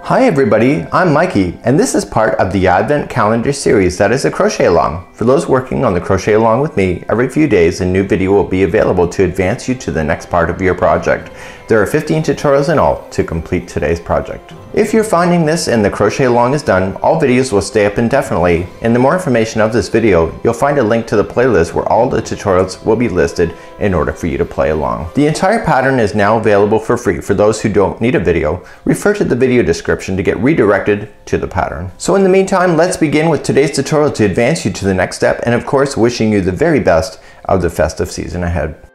Hi everybody, I'm Mikey, and this is part of the Advent Calendar series that is a crochet along. For those working on the crochet along with me, every few days a new video will be available to advance you to the next part of your project. There are 15 tutorials in all to complete today's project. If you're finding this and the crochet along is done, all videos will stay up indefinitely. In the more information of this video, you'll find a link to the playlist where all the tutorials will be listed in order for you to play along. The entire pattern is now available for free for those who don't need a video. Refer to the video description to get redirected to the pattern. So in the meantime, let's begin with today's tutorial to advance you to the next step, and of course wishing you the very best of the festive season ahead.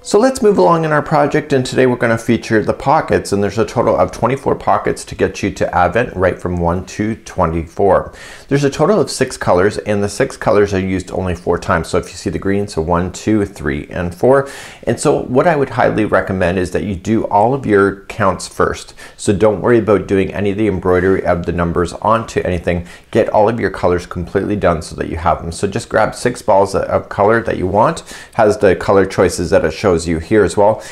So let's move along in our project, and today we're going to feature the pockets, and there's a total of 24 pockets to get you to Advent, right from 1 to 24. There's a total of 6 colors, and the 6 colors are used only 4 times. So if you see the green, so 1, 2, 3, and 4. And so what I would highly recommend is that you do all of your counts first. So don't worry about doing any of the embroidery of the numbers onto anything. Get all of your colors completely done so that you have them. So just grab 6 balls of color that you want. Has the color choices that it shows you here as well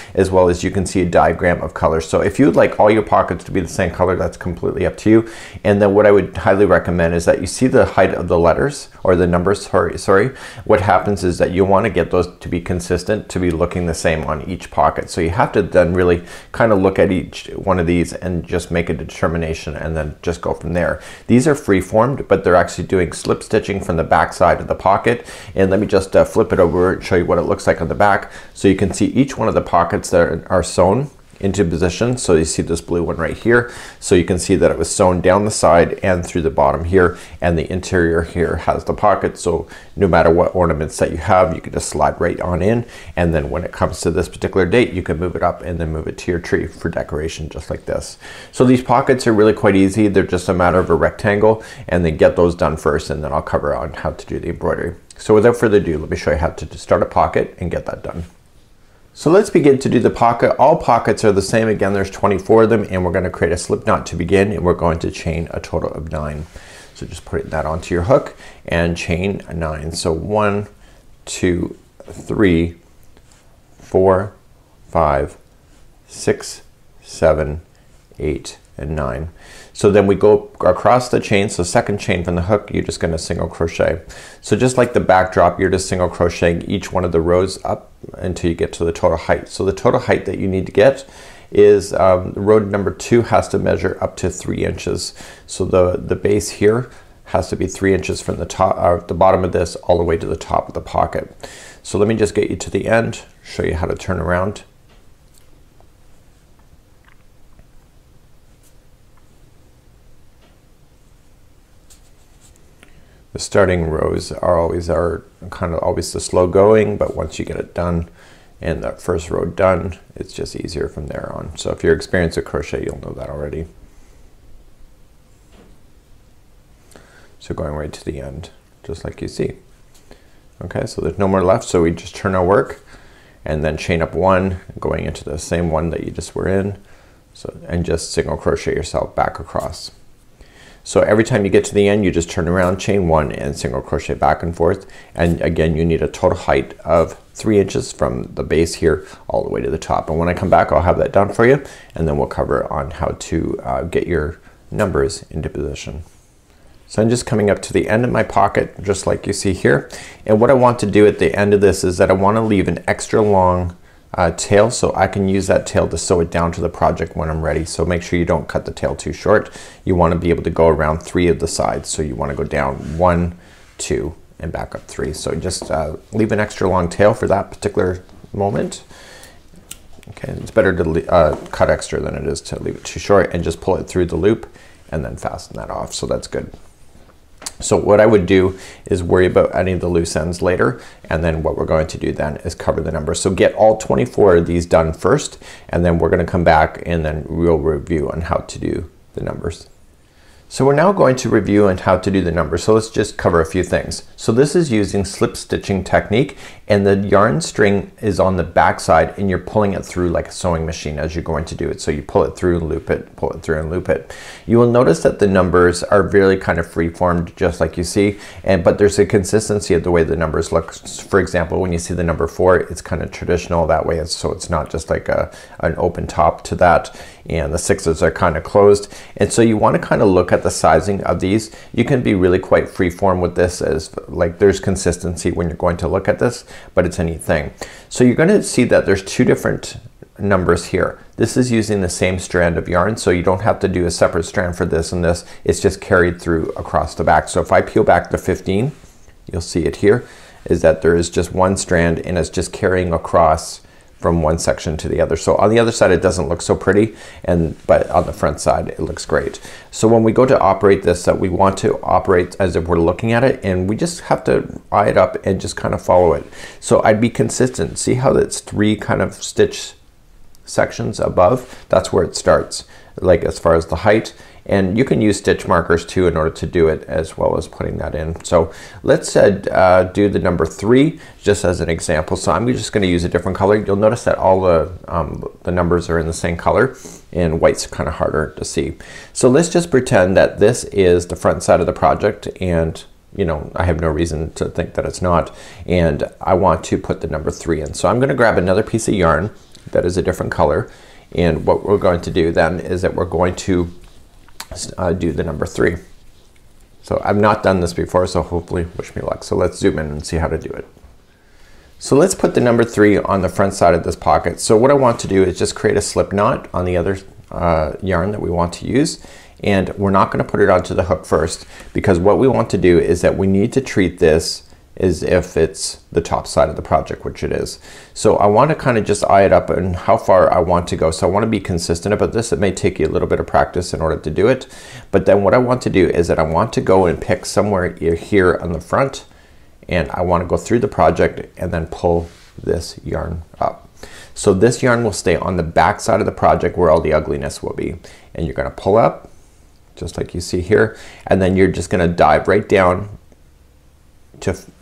as you can see a diagram of colors. So if you would like all your pockets to be the same color, that's completely up to you. And then what I would highly recommend is that you see the height of the letters, or the numbers, sorry. What happens is that you want to get those to be consistent, to be looking the same on each pocket. So you have to then really kind of look at each one of these and just make a determination and then just go from there. These are free formed, but they're actually doing slip stitching from the back side of the pocket. And let me just flip it over and show you what it looks like on the back. So you can see each one of the pockets that are sewn into position. So you see this blue one right here. So you can see that it was sewn down the side and through the bottom here, and the interior here has the pocket. So no matter what ornaments that you have, you can just slide right on in, and then when it comes to this particular date, you can move it up and then move it to your tree for decoration, just like this. So these pockets are really quite easy. They're just a matter of a rectangle, and then get those done first, and then I'll cover on how to do the embroidery. So without further ado, let me show you how to start a pocket and get that done. So let's begin to do the pocket. All pockets are the same. Again, there's 24 of them, and we're going to create a slip knot to begin, and we're going to chain a total of 9. So just put that onto your hook and chain 9. So 1, 2, 3, 4, 5, 6, 7, 8, and 9. So then we go across the chain. So second chain from the hook, you're just going to single crochet. So just like the backdrop, you're just single crocheting each one of the rows up until you get to the total height. So the total height that you need to get is row number 2 has to measure up to 3 inches. So the base here has to be 3 inches from the top, the bottom of this, all the way to the top of the pocket. So let me just get you to the end, show you how to turn around. The starting rows are kind of always the slow going, but once you get it done and that first row done, it's just easier from there on. So if you're experienced with crochet, you'll know that already. So going right to the end, just like you see. Okay, so there's no more left, so we just turn our work and then chain up 1, going into the same one that you just were in. So, and just single crochet yourself back across. So every time you get to the end, you just turn around, chain 1, and single crochet back and forth. And again, you need a total height of 3 inches from the base here all the way to the top. And when I come back, I'll have that done for you, and then we'll cover on how to get your numbers into position. So I'm just coming up to the end of my pocket, just like you see here. And what I want to do at the end of this is that I want to leave an extra long tail, so I can use that tail to sew it down to the project when I'm ready. So make sure you don't cut the tail too short. You want to be able to go around 3 of the sides. So you want to go down 1, 2, and back up 3. So just leave an extra long tail for that particular moment. Okay, it's better to cut extra than it is to leave it too short, and just pull it through the loop and then fasten that off. So that's good. So what I would do is worry about any of the loose ends later, and then what we're going to do then is cover the numbers. So get all 24 of these done first, and then we're going to come back and then we'll review on how to do the numbers. So we're now going to review on how to do the numbers. So let's just cover a few things. So this is using slip stitching technique, and the yarn string is on the back side and you're pulling it through like a sewing machine as you're going to do it. So you pull it through and loop it, pull it through and loop it. You will notice that the numbers are really kind of free formed just like you see, but there's a consistency of the way the numbers look. For example, when you see the number 4, it's kind of traditional that way, so it's not just like an open top to that, and the 6s are kind of closed. And so you want to kind of look at the sizing of these. You can be really quite free form with this, as like there's consistency when you're going to look at this, but it's a neat thing. So you're going to see that there's 2 different numbers here. This is using the same strand of yarn, so you don't have to do a separate strand for this and this. It's just carried through across the back. So if I peel back the 15, you'll see it here, is that there is just one strand and it's just carrying across from one section to the other. So on the other side it doesn't look so pretty, but on the front side it looks great. So when we go to operate this, we want to operate as if we're looking at it, and we just have to eye it up and just kind of follow it. So I'd be consistent. See how it's 3 kind of stitch sections above? That's where it starts, like as far as the height. And you can use stitch markers too in order to do it, as well as putting that in. So let's do the number 3 just as an example. So I'm just going to use a different color. You'll notice that all the numbers are in the same color, and white's kind of harder to see. So let's just pretend that this is the front side of the project, and you know, I have no reason to think that it's not, and I want to put the number 3 in. So I'm going to grab another piece of yarn that is a different color, and what we're going to do then is that we're going to do the number 3. So I've not done this before, so hopefully wish me luck. So let's zoom in and see how to do it. So let's put the number 3 on the front side of this pocket. So what I want to do is just create a slip knot on the other yarn that we want to use, and we're not going to put it onto the hook first, because what we want to do is that we need to treat this as if it's the top side of the project, which it is. So I want to kind of just eye it up and how far I want to go. So I want to be consistent about this. It may take you a little bit of practice in order to do it, but then what I want to do is that I want to go and pick somewhere here on the front, and I want to go through the project and then pull this yarn up. So this yarn will stay on the back side of the project where all the ugliness will be, and you're going to pull up just like you see here, and then you're just going to dive right down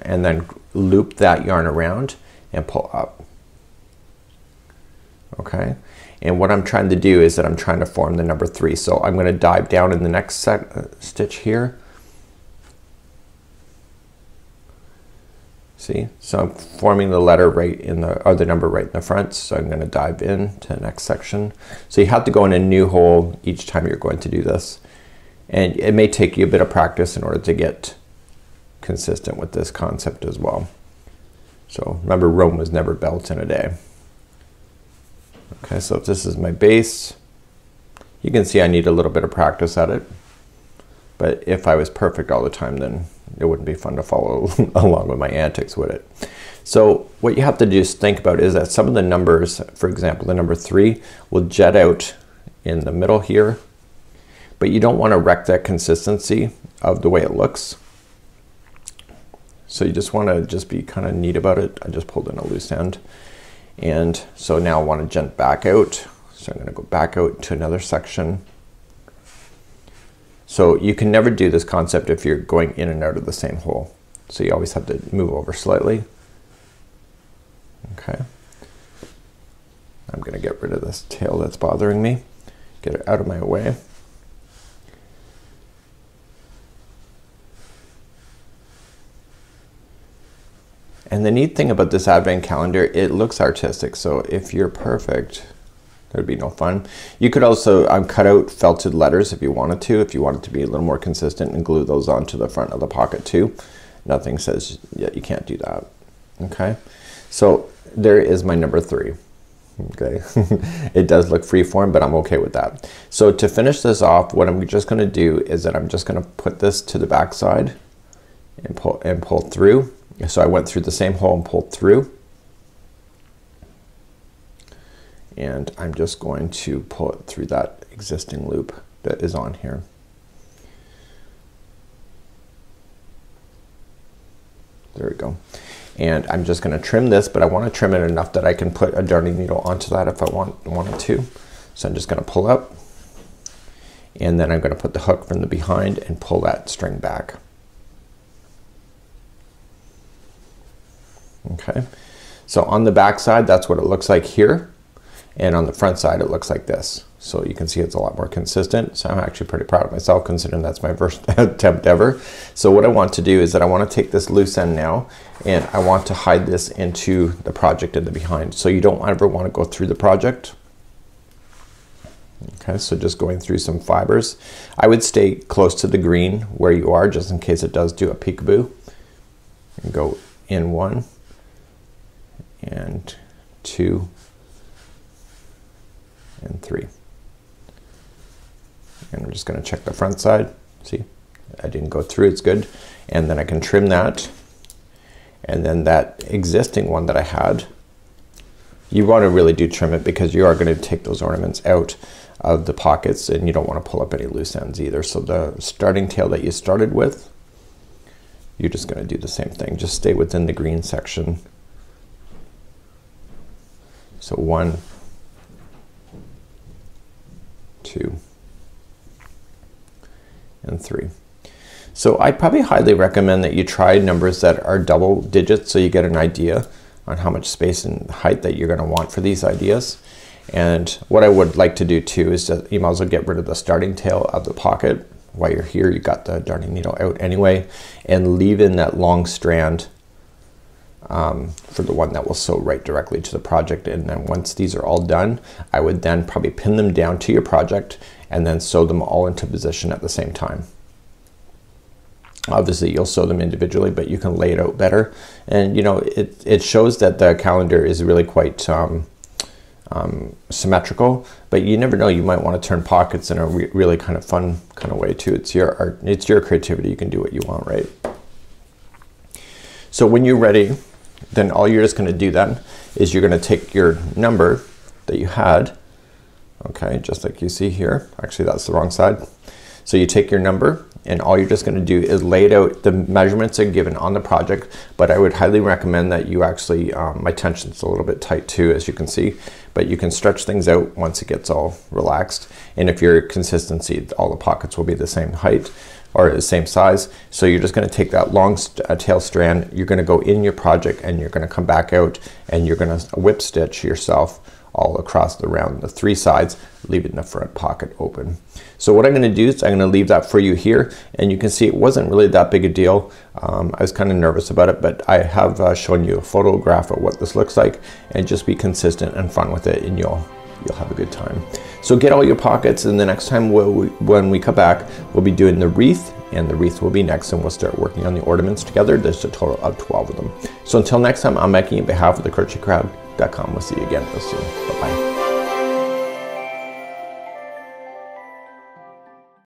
and then loop that yarn around and pull up. Okay, and what I'm trying to do is that I'm trying to form the number 3. So I'm going to dive down in the next stitch here. See, so I'm forming the letter right in the, or the number right in the front. So I'm going to dive in to the next section. So you have to go in a new hole each time you're going to do this, and it may take you a bit of practice in order to get consistent with this concept as well. So remember, Rome was never built in a day. Okay, so if this is my base, you can see I need a little bit of practice at it, but if I was perfect all the time, then it wouldn't be fun to follow along with my antics with it. So what you have to just think about is that some of the numbers, for example the number 3, will jet out in the middle here, but you don't want to wreck that consistency of the way it looks. So you just want to just be kind of neat about it. I just pulled in a loose end, and so now I want to jump back out. So I'm going to go back out to another section. So you can never do this concept if you're going in and out of the same hole. So you always have to move over slightly. Okay. I'm going to get rid of this tail that's bothering me. Get it out of my way. And the neat thing about this advent calendar, it looks artistic. So if you're perfect, there'd be no fun. You could also cut out felted letters if you wanted to be a little more consistent, and glue those onto the front of the pocket too. Nothing says yet you can't do that. Okay, so there is my number 3. Okay, it does look freeform, but I'm okay with that. So to finish this off, what I'm just going to do is that I'm just going to put this to the back side and pull through. So I went through the same hole and pulled through, and I'm just going to pull it through that existing loop that is on here. There we go. And I'm just going to trim this, but I want to trim it enough that I can put a darning needle onto that if I wanted to. So I'm just going to pull up, and then I'm gonna put the hook from the behind and pull that string back. Okay, so on the back side that's what it looks like here, and on the front side it looks like this. So you can see it's a lot more consistent. So I'm actually pretty proud of myself considering that's my first attempt ever. So what I want to do is that I want to take this loose end now and I want to hide this into the project in the behind. So you don't ever want to go through the project. Okay, so just going through some fibers. I would stay close to the green where you are just in case it does do a peekaboo. And go in 1 and 2 and 3. And I'm just gonna check the front side. See, I didn't go through, it's good. And then I can trim that. And then that existing one that I had, you want to really do trim it because you are going to take those ornaments out of the pockets and you don't want to pull up any loose ends either. So the starting tail that you started with, you're just going to do the same thing. Just stay within the green section. So 1, 2 and 3. So I probably highly recommend that you try numbers that are double digits so you get an idea on how much space and height that you're going to want for these ideas. And what I would like to do too is that you might as well get rid of the starting tail of the pocket. While you're here, you got the darning needle out anyway, and leave in that long strand for the one that will sew right directly to the project. And then once these are all done, I would then probably pin them down to your project and then sew them all into position at the same time. Obviously you'll sew them individually, but you can lay it out better. And you know, it shows that the calendar is really quite symmetrical, but you never know, you might want to turn pockets in a really kind of fun kind of way too. It's your art, it's your creativity, you can do what you want, right? So when you're ready, then all you're just going to do then is you're going to take your number that you had, okay, just like you see here. Actually that's the wrong side. So you take your number and all you're just going to do is lay it out. The measurements are given on the project, but I would highly recommend that you actually, my tension's a little bit tight too, as you can see, but you can stretch things out once it gets all relaxed. And if your consistency, all the pockets will be the same height or the same size. So you're just going to take that long tail strand, you're going to go in your project and you're going to come back out and you're going to whip stitch yourself all across around the 3 sides, leaving the front pocket open. So what I'm going to do is I'm going to leave that for you here, and you can see it wasn't really that big a deal. I was kind of nervous about it, but I have shown you a photograph of what this looks like, and just be consistent and fun with it and you'll have a good time. So get all your pockets, and the next time when we come back, we'll be doing the wreath, and the wreath will be next, and we'll start working on the ornaments together. There's a total of 12 of them. So until next time, I'm Mikey on behalf of the crochetcrowd.com. We'll see you again real soon. Bye-bye.